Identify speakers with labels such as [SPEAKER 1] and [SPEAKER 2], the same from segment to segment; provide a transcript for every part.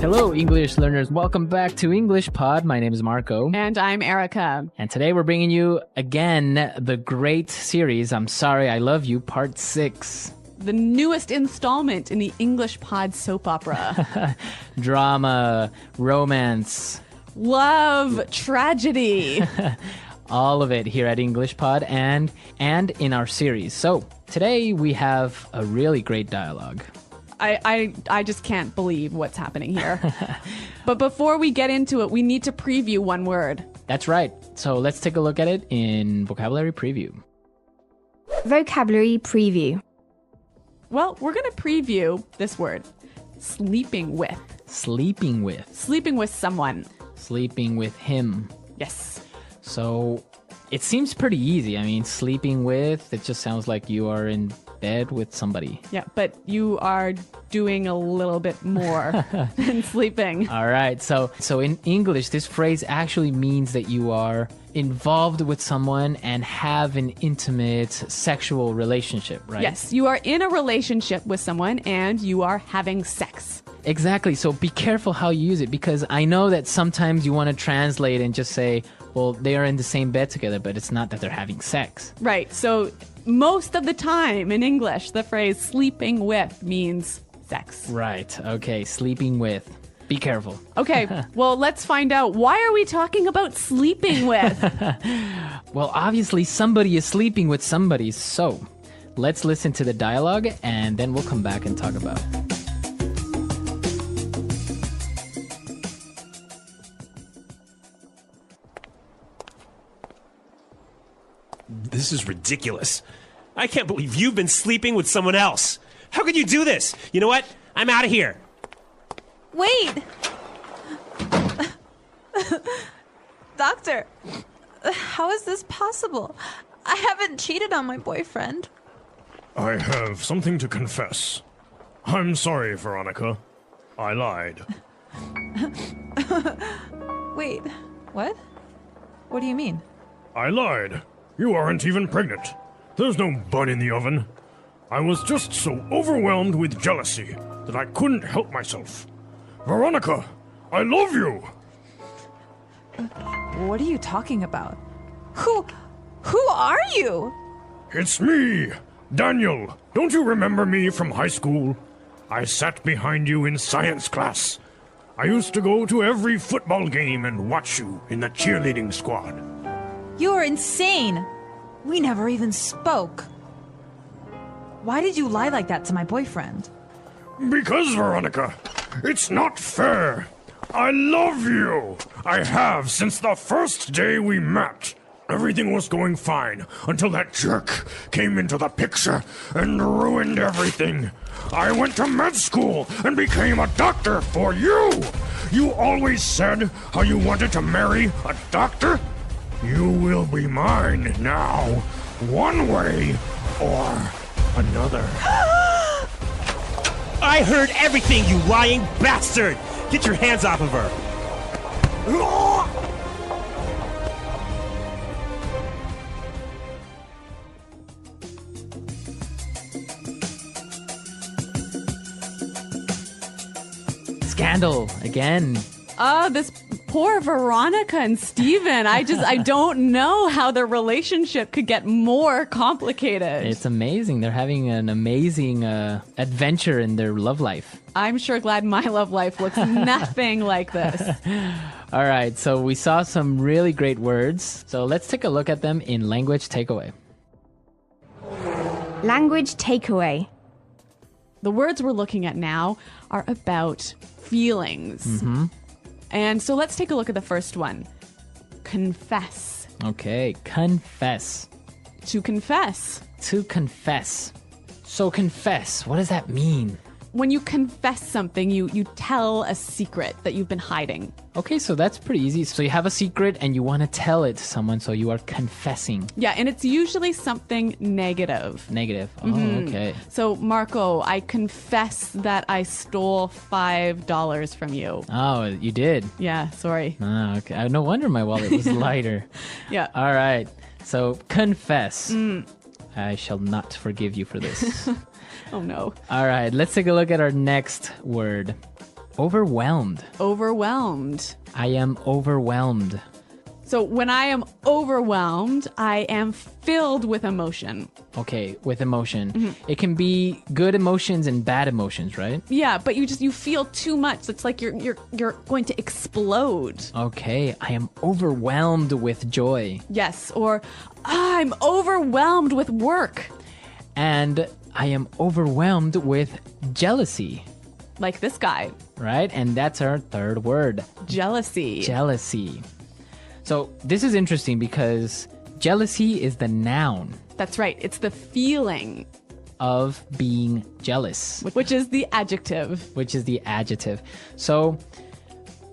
[SPEAKER 1] Hello, English learners. Welcome back to English Pod. My name is Marco.
[SPEAKER 2] And I'm Erica.
[SPEAKER 1] And today we're bringing you, again, the great series, I'm Sorry I Love You, Part 6.
[SPEAKER 2] The newest installment in the English Pod soap opera.
[SPEAKER 1] Drama, romance.
[SPEAKER 2] Love, tragedy.
[SPEAKER 1] All of it here at English Pod and in our series. So today we have a really great dialogue.
[SPEAKER 2] I just can't believe what's happening here. But before we get into it, we need to preview one word.
[SPEAKER 1] That's right. So let's take a look at it in Vocabulary Preview.
[SPEAKER 3] Vocabulary Preview.
[SPEAKER 2] Well, we're going to preview this word. Sleeping with.
[SPEAKER 1] Sleeping with.
[SPEAKER 2] Sleeping with someone.
[SPEAKER 1] Sleeping with him.
[SPEAKER 2] Yes.
[SPEAKER 1] So it seems pretty easy. I mean, sleeping with, it just sounds like you are in bed with somebody.
[SPEAKER 2] Yeah, but you are doing a little bit more than sleeping.
[SPEAKER 1] All right. So in English, this phrase actually means that you are involved with someone and have an intimate sexual relationship, right?
[SPEAKER 2] Yes, you are in a relationship with someone and you are having sex.
[SPEAKER 1] Exactly. So be careful how you use it, because I know that sometimes you want to translate and just say, well, they are in the same bed together, but it's not that they're having sex.
[SPEAKER 2] Right. So most of the time in English, the phrase sleeping with means sex.
[SPEAKER 1] Right. Okay. Sleeping with. Be careful.
[SPEAKER 2] Okay. Well, let's find out. Why are we talking about sleeping with?
[SPEAKER 1] Well, obviously somebody is sleeping with somebody. So let's listen to the dialogue and then we'll come back and talk about it.
[SPEAKER 4] This is ridiculous. I can't believe you've been sleeping with someone else. How could you do this? You know what? I'm out of here.
[SPEAKER 5] Wait! Doctor, how is this possible? I haven't cheated on my boyfriend.
[SPEAKER 6] I have something to confess. I'm sorry, Veronica. I lied.
[SPEAKER 5] Wait, what? What do you mean?
[SPEAKER 6] I lied. You aren't even pregnant. There's no bun in the oven. I was just so overwhelmed with jealousy that I couldn't help myself. Veronica, I love you!
[SPEAKER 5] What are you talking about? Who are you?
[SPEAKER 6] It's me, Daniel. Don't you remember me from high school? I sat behind you in science class. I used to go to every football game and watch you in the cheerleading squad.
[SPEAKER 5] You are insane. We never even spoke. Why did you lie like that to my boyfriend?
[SPEAKER 6] Because, Veronica, it's not fair. I love you. I have since the first day we met. Everything was going fine until that jerk came into the picture and ruined everything. I went to med school and became a doctor for you. You always said how you wanted to marry a doctor. You will be mine now, one way or another.
[SPEAKER 4] I heard everything, you lying bastard! Get your hands off of her!
[SPEAKER 1] Scandal again.
[SPEAKER 2] This poor Veronica and Steven. I don't know how their relationship could get more complicated.
[SPEAKER 1] It's amazing. They're having an amazing adventure in their love life.
[SPEAKER 2] I'm sure glad my love life looks nothing like this.
[SPEAKER 1] All right, so we saw some really great words. So let's take a look at them in Language Takeaway.
[SPEAKER 3] Language Takeaway.
[SPEAKER 2] The words we're looking at now are about feelings.
[SPEAKER 1] Mm-hmm.
[SPEAKER 2] And so let's take a look at the first one. Confess.
[SPEAKER 1] Okay, confess.
[SPEAKER 2] To confess.
[SPEAKER 1] To confess. So confess, what does that mean?
[SPEAKER 2] When you confess something, you tell a secret that you've been hiding.
[SPEAKER 1] Okay, so that's pretty easy. So you have a secret and you want to tell it to someone, so you are confessing.
[SPEAKER 2] Yeah, and it's usually something negative.
[SPEAKER 1] Negative. Oh, okay.
[SPEAKER 2] So, Marco, I confess that I stole $5 from you.
[SPEAKER 1] Oh, you did?
[SPEAKER 2] Yeah, sorry.
[SPEAKER 1] Ah, okay. No wonder my wallet was lighter.
[SPEAKER 2] Yeah.
[SPEAKER 1] All right. So, confess. I shall not forgive you for this.
[SPEAKER 2] Oh, no.
[SPEAKER 1] All right, let's take a look at our next word. overwhelmed.
[SPEAKER 2] Overwhelmed.
[SPEAKER 1] I am overwhelmed.
[SPEAKER 2] So when I am overwhelmed, I am filled with emotion.
[SPEAKER 1] Okay, with emotion. It can be good emotions and bad emotions, right?
[SPEAKER 2] Yeah, but you feel too much. It's like you're going to explode.
[SPEAKER 1] Okay, I am overwhelmed with joy.
[SPEAKER 2] Yes, or I'm overwhelmed with work.
[SPEAKER 1] And I am overwhelmed with jealousy,
[SPEAKER 2] Like this guy.
[SPEAKER 1] right? And that's our third word,
[SPEAKER 2] Jealousy.
[SPEAKER 1] jealousy. So this is interesting because jealousy is the noun
[SPEAKER 2] That's right. It's the feeling,
[SPEAKER 1] of being jealous,
[SPEAKER 2] which is the adjective.
[SPEAKER 1] which is the adjective. So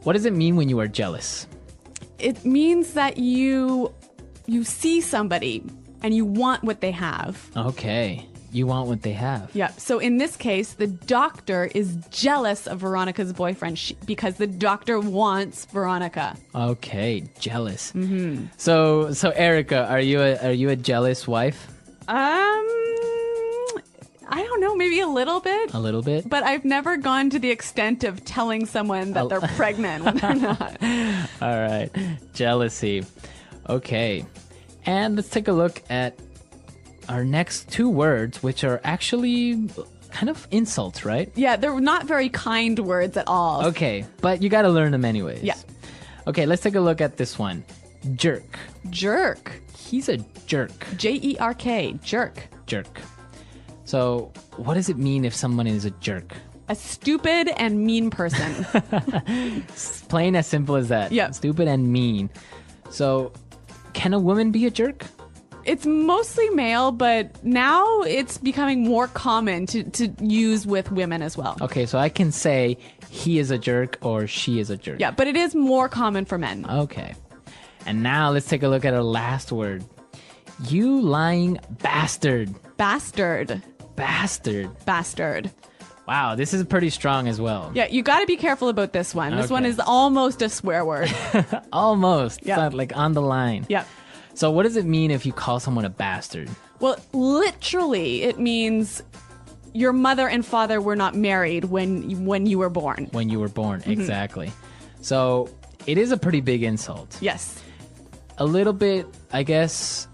[SPEAKER 1] what does it mean when you are jealous?
[SPEAKER 2] It means that you see somebody and you want what they have.
[SPEAKER 1] Okay, you want what they have.
[SPEAKER 2] Yeah. So in this case, the doctor is jealous of Veronica's boyfriend because the doctor wants Veronica.
[SPEAKER 1] Okay, jealous. Mm-hmm. So Erica, are you a jealous wife?
[SPEAKER 2] I don't know, maybe a little bit.
[SPEAKER 1] A little bit.
[SPEAKER 2] But I've never gone to the extent of telling someone that they're pregnant when they're not.
[SPEAKER 1] All right, jealousy. Okay, and let's take a look at our next two words, which are actually kind of insults, right?
[SPEAKER 2] Yeah, they're not very kind words at all.
[SPEAKER 1] Okay, but you got to learn them anyways.
[SPEAKER 2] Yeah.
[SPEAKER 1] Okay, let's take a look at this one. Jerk.
[SPEAKER 2] Jerk.
[SPEAKER 1] He's a jerk.
[SPEAKER 2] Jerk. Jerk.
[SPEAKER 1] Jerk. So, what does it mean if someone is a jerk?
[SPEAKER 2] A stupid and mean person.
[SPEAKER 1] Plain as simple as that.
[SPEAKER 2] Yeah.
[SPEAKER 1] Stupid and mean. So, can a woman be a jerk?
[SPEAKER 2] It's mostly male, but now it's becoming more common to use with women as well.
[SPEAKER 1] Okay, so I can say he is a jerk or she is a jerk.
[SPEAKER 2] Yeah, but it is more common for men.
[SPEAKER 1] Okay. And now let's take a look at our last word. You lying bastard.
[SPEAKER 2] Bastard.
[SPEAKER 1] Bastard.
[SPEAKER 2] Bastard.
[SPEAKER 1] Wow, this is pretty strong as well.
[SPEAKER 2] Yeah, you got to be careful about this one. This one
[SPEAKER 1] Okay.
[SPEAKER 2] is almost a swear word.
[SPEAKER 1] Almost. It's
[SPEAKER 2] Yeah.
[SPEAKER 1] not like on the line.
[SPEAKER 2] Yeah.
[SPEAKER 1] So what does it mean if you call someone a bastard?
[SPEAKER 2] Well, literally, it means your mother and father were not married when you were born.
[SPEAKER 1] When you were born,
[SPEAKER 2] Mm-hmm.
[SPEAKER 1] exactly. So it is a pretty big insult.
[SPEAKER 2] Yes.
[SPEAKER 1] A little bit, I guess.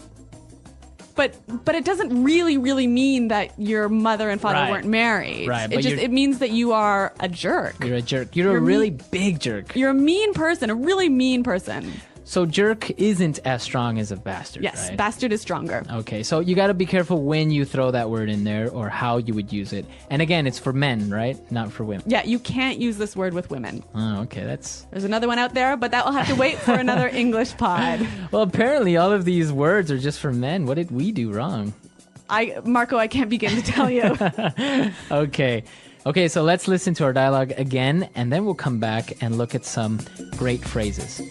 [SPEAKER 2] But it doesn't really mean that your mother and father
[SPEAKER 1] Right.
[SPEAKER 2] weren't married.
[SPEAKER 1] Right, but
[SPEAKER 2] It means that you are a jerk.
[SPEAKER 1] You're a jerk. You're a
[SPEAKER 2] You're
[SPEAKER 1] really big jerk.
[SPEAKER 2] You're a mean person, a really mean person.
[SPEAKER 1] So jerk isn't as strong as a bastard,
[SPEAKER 2] Yes,
[SPEAKER 1] right?
[SPEAKER 2] bastard is stronger.
[SPEAKER 1] Okay, so you got to be careful when you throw that word in there or how you would use it. And again, it's for men, right? Not for women.
[SPEAKER 2] Yeah, you can't use this word with women.
[SPEAKER 1] Oh, okay, that's...
[SPEAKER 2] There's another one out there, but that will have to wait for another English pod.
[SPEAKER 1] Well, apparently all of these words are just for men. What did we do wrong?
[SPEAKER 2] Marco, I can't begin to tell you.
[SPEAKER 1] Okay. Okay, so let's listen to our dialogue again, and then we'll come back and look at some great phrases.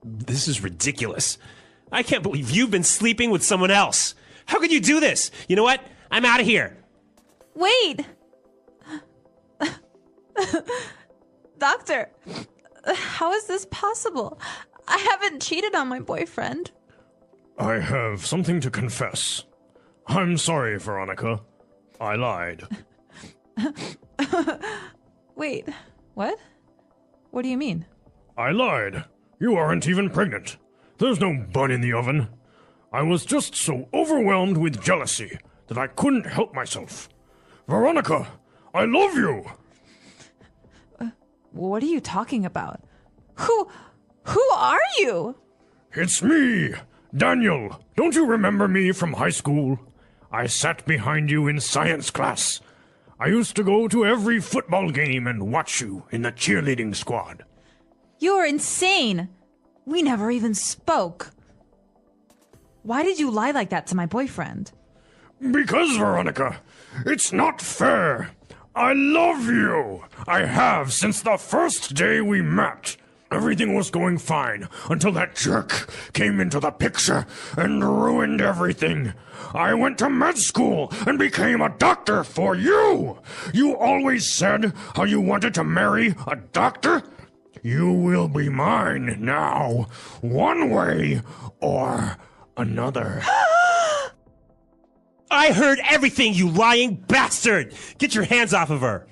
[SPEAKER 4] This is ridiculous. I can't believe you've been sleeping with someone else. How could you do this? You know what? I'm out of here.
[SPEAKER 5] Wait! Doctor, how is this possible? I haven't cheated on my boyfriend.
[SPEAKER 6] I have something to confess. I'm sorry, Veronica. I lied.
[SPEAKER 5] Wait, what? What do you mean?
[SPEAKER 6] I lied. You aren't even pregnant. There's no bun in the oven. I was just so overwhelmed with jealousy that I couldn't help myself. Veronica, I love you.
[SPEAKER 5] What are you talking about? Who are you?
[SPEAKER 6] It's me, Daniel. Don't you remember me from high school? I sat behind you in science class. I used to go to every football game and watch you in the cheerleading squad.
[SPEAKER 5] You're insane. We never even spoke. Why did you lie like that to my boyfriend?
[SPEAKER 6] Because, Veronica, it's not fair. I love you. I have since the first day we met. Everything was going fine until that jerk came into the picture and ruined everything. I went to med school and became a doctor for you. You always said how you wanted to marry a doctor. You will be mine now, one way or another.
[SPEAKER 4] I heard everything, you lying bastard! Get your hands off of her!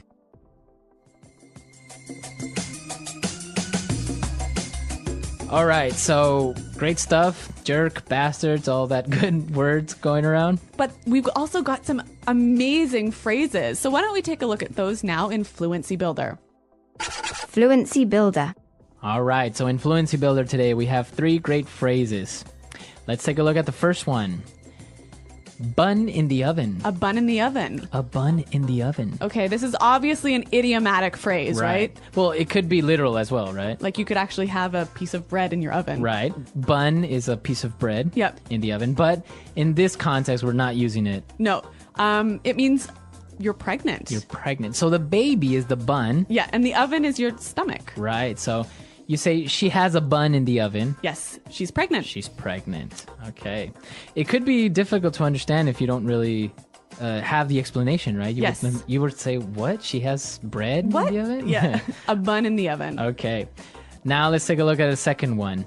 [SPEAKER 1] All right, so great stuff. Jerk, bastards, all that good words going around.
[SPEAKER 2] But we've also got some amazing phrases. So why don't we take a look at those now in Fluency Builder?
[SPEAKER 3] Fluency Builder.
[SPEAKER 1] All right, so in Fluency Builder today, we have 3 great phrases. Let's take a look at the first one. Bun in the oven.
[SPEAKER 2] A bun in the oven.
[SPEAKER 1] A bun in the oven.
[SPEAKER 2] Okay, this is obviously an idiomatic phrase, right?
[SPEAKER 1] Well, it could be literal as well, right?
[SPEAKER 2] Like you could actually have a piece of bread in your oven.
[SPEAKER 1] Right. Bun is a piece of bread
[SPEAKER 2] Yep.
[SPEAKER 1] in the oven. But in this context, we're not using it.
[SPEAKER 2] No, it means you're pregnant.
[SPEAKER 1] You're pregnant. So the baby is the bun.
[SPEAKER 2] Yeah, and the oven is your stomach.
[SPEAKER 1] Right. So you say she has a bun in the oven.
[SPEAKER 2] Yes, she's pregnant.
[SPEAKER 1] She's pregnant. Okay. It could be difficult to understand if you don't really have the explanation, right?
[SPEAKER 2] Yes.
[SPEAKER 1] You would say, what? She has bread
[SPEAKER 2] What?
[SPEAKER 1] in the oven?
[SPEAKER 2] Yeah, a bun in the oven.
[SPEAKER 1] Okay. Now let's take a look at the second one.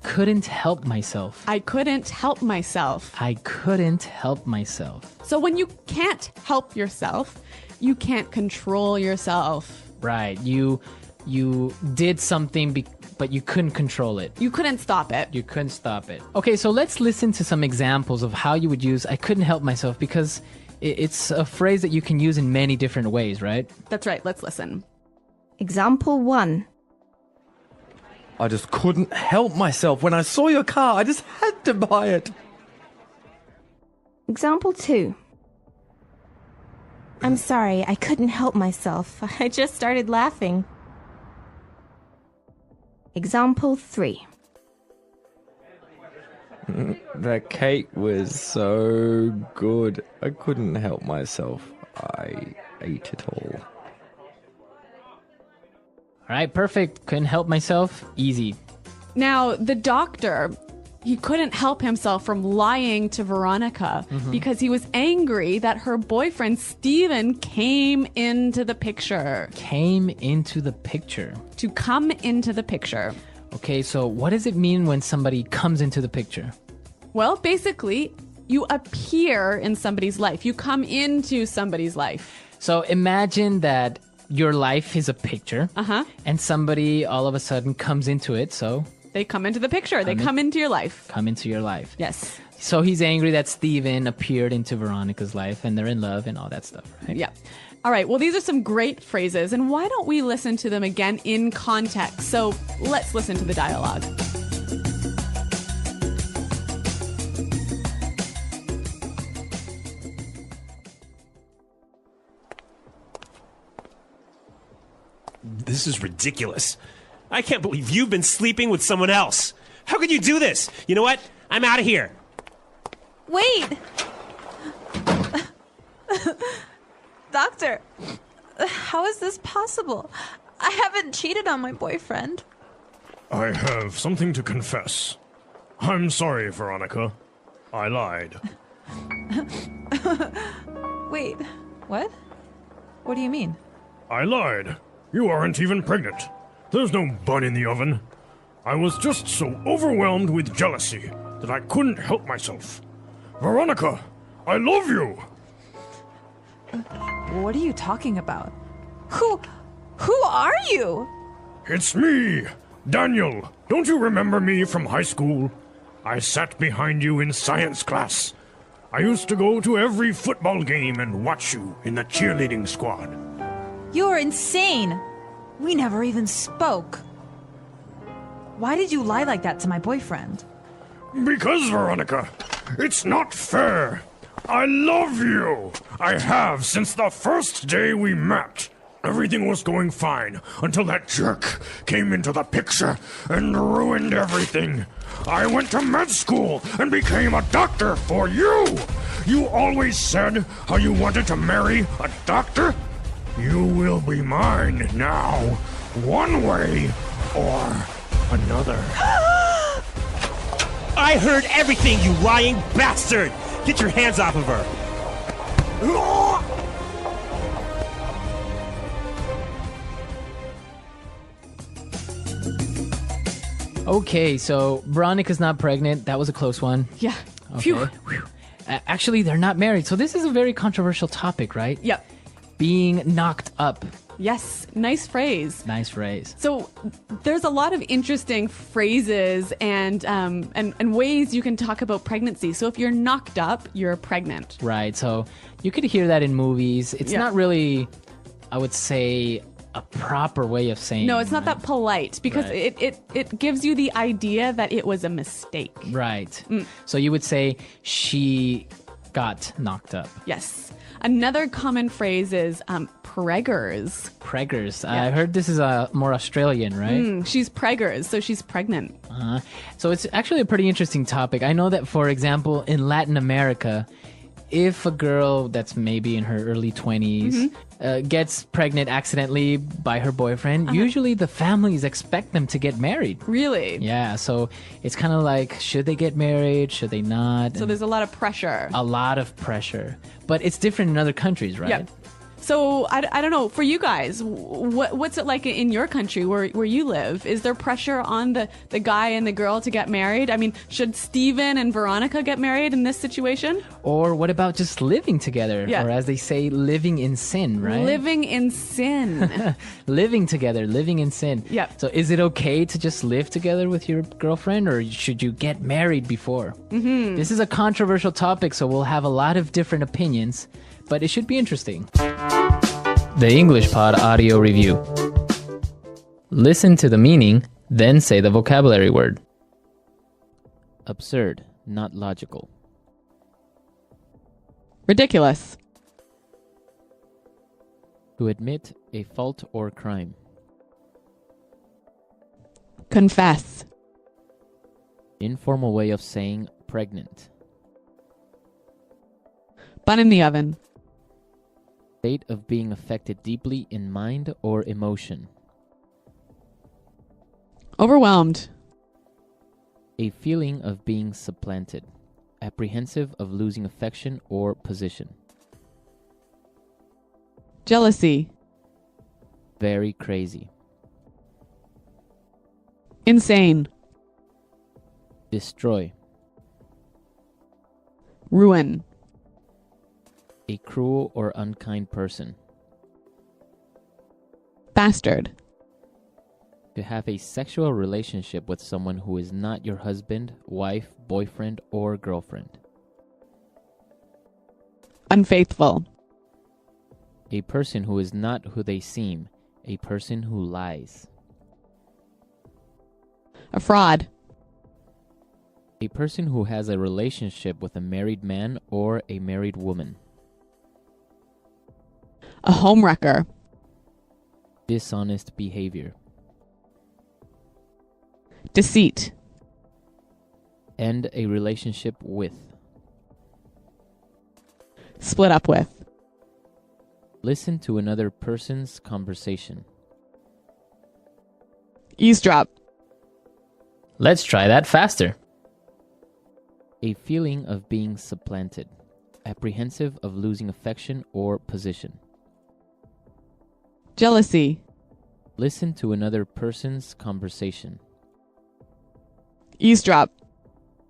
[SPEAKER 1] Couldn't help myself.
[SPEAKER 2] I couldn't help myself.
[SPEAKER 1] I couldn't help myself.
[SPEAKER 2] So when you can't help yourself, you can't control yourself.
[SPEAKER 1] Right. You did something, but you couldn't control it.
[SPEAKER 2] You couldn't stop it.
[SPEAKER 1] You couldn't stop it. Okay, so let's listen to some examples of how you would use I couldn't help myself, because it's a phrase that you can use in many different ways, right?
[SPEAKER 2] That's right. Let's listen.
[SPEAKER 3] Example 1.
[SPEAKER 7] I just couldn't help myself. When I saw your car, I just had to buy it.
[SPEAKER 3] Example 2.
[SPEAKER 8] I'm sorry, I couldn't help myself. I just started laughing.
[SPEAKER 3] Example 3.
[SPEAKER 7] That cake was so good. I couldn't help myself. I ate it all.
[SPEAKER 1] All right, perfect. Couldn't help myself. Easy.
[SPEAKER 2] Now, the doctor, he couldn't help himself from lying to Veronica because he was angry that her boyfriend, Steven, came into the picture.
[SPEAKER 1] Came into the picture.
[SPEAKER 2] To come into the picture.
[SPEAKER 1] Okay, so what does it mean when somebody comes into the picture?
[SPEAKER 2] Well, basically, you appear in somebody's life. You come into somebody's life.
[SPEAKER 1] So imagine that your life is a picture,
[SPEAKER 2] Uh-huh.
[SPEAKER 1] and somebody all of a sudden comes into it, so
[SPEAKER 2] They come into the picture. They come into your life.
[SPEAKER 1] come into your life.
[SPEAKER 2] Yes.
[SPEAKER 1] So he's angry that Steven appeared into Veronica's life, and they're in love and all that stuff, right?
[SPEAKER 2] Yeah. All right. Well, these are some great phrases, and why don't we listen to them again in context? So let's listen to the dialogue.
[SPEAKER 4] This is ridiculous. I can't believe you've been sleeping with someone else. How could you do this? You know what? I'm out of here.
[SPEAKER 5] Wait! Doctor, how is this possible? I haven't cheated on my boyfriend.
[SPEAKER 6] I have something to confess. I'm sorry, Veronica. I lied.
[SPEAKER 5] Wait, what? What do you mean?
[SPEAKER 6] I lied. You aren't even pregnant. There's no bun in the oven. I was just so overwhelmed with jealousy that I couldn't help myself. Veronica, I love you.
[SPEAKER 5] What are you talking about? Who are you?
[SPEAKER 6] It's me, Daniel. Don't you remember me from high school? I sat behind you in science class. I used to go to every football game and watch you in the cheerleading squad.
[SPEAKER 5] You're insane. We never even spoke. Why did you lie like that to my boyfriend?
[SPEAKER 6] Because, Veronica, it's not fair. I love you. I have since the first day we met. Everything was going fine until that jerk came into the picture and ruined everything. I went to med school and became a doctor for you. You always said how you wanted to marry a doctor. You will be mine now, one way or another.
[SPEAKER 4] I heard everything, you lying bastard! Get your hands off of her!
[SPEAKER 1] Okay, so Veronica's not pregnant. That was a close one.
[SPEAKER 2] Yeah.
[SPEAKER 1] Okay.
[SPEAKER 2] Phew.
[SPEAKER 1] Actually, they're not married. So this is a very controversial topic, right?
[SPEAKER 2] Yep.
[SPEAKER 1] Being knocked up.
[SPEAKER 2] Yes, nice phrase.
[SPEAKER 1] Nice phrase.
[SPEAKER 2] So there's a lot of interesting phrases and ways you can talk about pregnancy. So if you're knocked up, you're pregnant.
[SPEAKER 1] Right. So you could hear that in movies. It's
[SPEAKER 2] Yeah.
[SPEAKER 1] not really, I would say, a proper way of saying.
[SPEAKER 2] No, it's not that polite because
[SPEAKER 1] Right.
[SPEAKER 2] it gives you the idea that it was a mistake.
[SPEAKER 1] Right. So you would say she got knocked up.
[SPEAKER 2] Yes. Another common phrase is preggers.
[SPEAKER 1] Preggers. I heard this is more Australian, right?
[SPEAKER 2] She's preggers, so she's pregnant.
[SPEAKER 1] So it's actually a pretty interesting topic. I know that, for example, in Latin America, if a girl that's maybe in her early 20s gets pregnant accidentally by her boyfriend, usually the families expect them to get married.
[SPEAKER 2] Really?
[SPEAKER 1] Yeah, so it's kind of like, should they get married? Should they not?
[SPEAKER 2] So
[SPEAKER 1] And
[SPEAKER 2] there's a lot of pressure.
[SPEAKER 1] a lot of pressure. But it's different in other countries, right?
[SPEAKER 2] Yep. So I don't know, for you guys, what's it like in your country where you live? Is there pressure on the guy and the girl to get married? I mean, should Steven and Veronica get married in this situation?
[SPEAKER 1] Or what about just living together?
[SPEAKER 2] Yeah.
[SPEAKER 1] Or as they say, living in sin, right?
[SPEAKER 2] Living in sin.
[SPEAKER 1] Living together, living in sin.
[SPEAKER 2] Yep.
[SPEAKER 1] So is it okay to just live together with your girlfriend, or should you get married before? Mm-hmm. This is a controversial topic, so we'll have a lot of different opinions, but it should be interesting. The English Pod Audio Review. Listen to the meaning, then say the vocabulary word. Absurd, not logical.
[SPEAKER 2] Ridiculous.
[SPEAKER 1] To admit a fault or crime.
[SPEAKER 2] Confess.
[SPEAKER 1] Informal way of saying pregnant.
[SPEAKER 2] Bun in the oven.
[SPEAKER 1] State of being affected deeply in mind or emotion.
[SPEAKER 2] Overwhelmed.
[SPEAKER 1] A feeling of being supplanted. Apprehensive of losing affection or position.
[SPEAKER 2] Jealousy.
[SPEAKER 1] Very crazy.
[SPEAKER 2] Insane.
[SPEAKER 1] Destroy.
[SPEAKER 2] Ruin.
[SPEAKER 1] A cruel or unkind person.
[SPEAKER 2] Bastard.
[SPEAKER 1] To have a sexual relationship with someone who is not your husband, wife, boyfriend, or girlfriend.
[SPEAKER 2] Unfaithful.
[SPEAKER 1] A person who is not who they seem. A person who lies.
[SPEAKER 2] A fraud.
[SPEAKER 1] A person who has a relationship with a married man or a married woman.
[SPEAKER 2] A homewrecker.
[SPEAKER 1] Dishonest behavior.
[SPEAKER 2] Deceit.
[SPEAKER 1] End a relationship with.
[SPEAKER 2] Split up with.
[SPEAKER 1] Listen to another person's conversation.
[SPEAKER 2] Eavesdrop.
[SPEAKER 1] Let's try that faster. A feeling of being supplanted. Apprehensive of losing affection or position.
[SPEAKER 2] Jealousy.
[SPEAKER 1] Listen to another person's conversation.
[SPEAKER 2] Eavesdrop.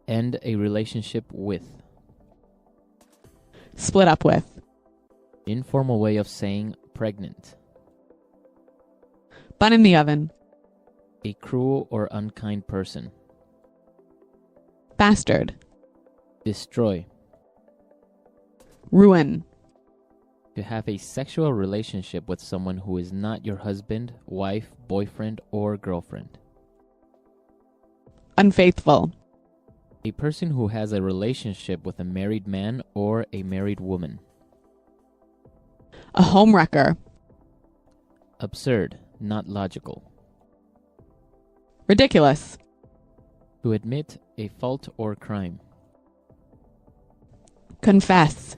[SPEAKER 1] End a relationship with.
[SPEAKER 2] Split up with.
[SPEAKER 1] Informal way of saying pregnant.
[SPEAKER 2] Bun in the oven.
[SPEAKER 1] A cruel or unkind person.
[SPEAKER 2] Bastard.
[SPEAKER 1] Destroy.
[SPEAKER 2] Ruin.
[SPEAKER 1] To have a sexual relationship with someone who is not your husband, wife, boyfriend, or girlfriend.
[SPEAKER 2] Unfaithful.
[SPEAKER 1] A person who has a relationship with a married man or a married woman.
[SPEAKER 2] A homewrecker.
[SPEAKER 1] Absurd, not logical.
[SPEAKER 2] Ridiculous.
[SPEAKER 1] To admit a fault or crime.
[SPEAKER 2] Confess.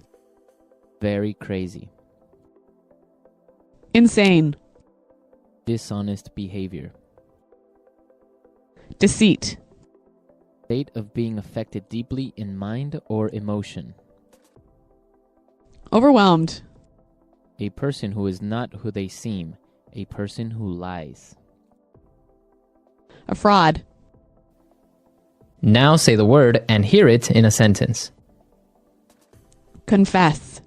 [SPEAKER 1] Very crazy.
[SPEAKER 2] Insane.
[SPEAKER 1] Dishonest behavior.
[SPEAKER 2] Deceit.
[SPEAKER 1] State of being affected deeply in mind or emotion.
[SPEAKER 2] Overwhelmed.
[SPEAKER 1] A person who is not who they seem. A person who lies.
[SPEAKER 2] A fraud.
[SPEAKER 1] Now say the word and hear it in a sentence.
[SPEAKER 2] Confess.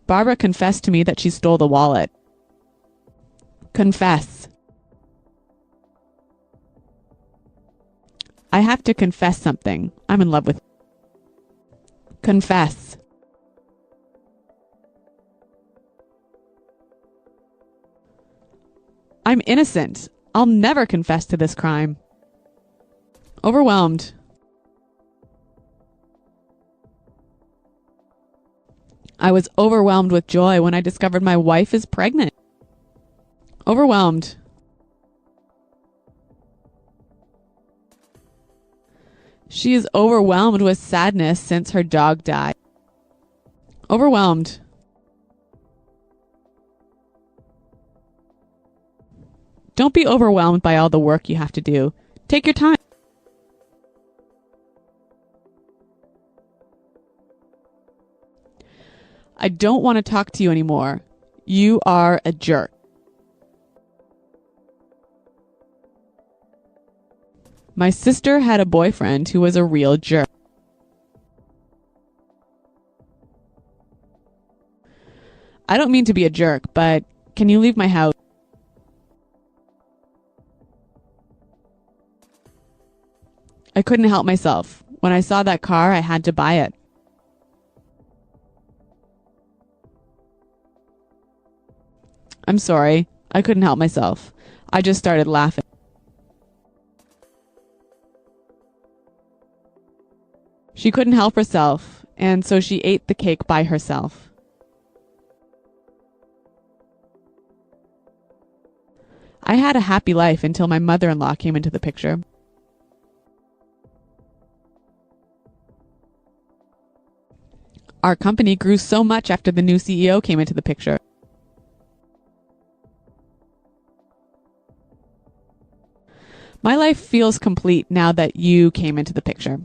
[SPEAKER 2] Barbara confessed to me that she stole the wallet. Confess. I have to confess something. I'm in love with. Confess. I'm innocent. I'll never confess to this crime. Overwhelmed. I was overwhelmed with joy when I discovered my wife is pregnant. Overwhelmed. She is overwhelmed with sadness since her dog died. Overwhelmed. Don't be overwhelmed by all the work you have to do. Take your time. I don't want to talk to you anymore. You are a jerk. My sister had a boyfriend who was a real jerk. I don't mean to be a jerk, but can you leave my house? I couldn't help myself. When I saw that car, I had to buy it. I'm sorry. I couldn't help myself. I just started laughing. She couldn't help herself, and so she ate the cake by herself. I had a happy life until my mother-in-law came into the picture. Our company grew so much after the new CEO came into the picture. My life feels complete now that you came into the picture.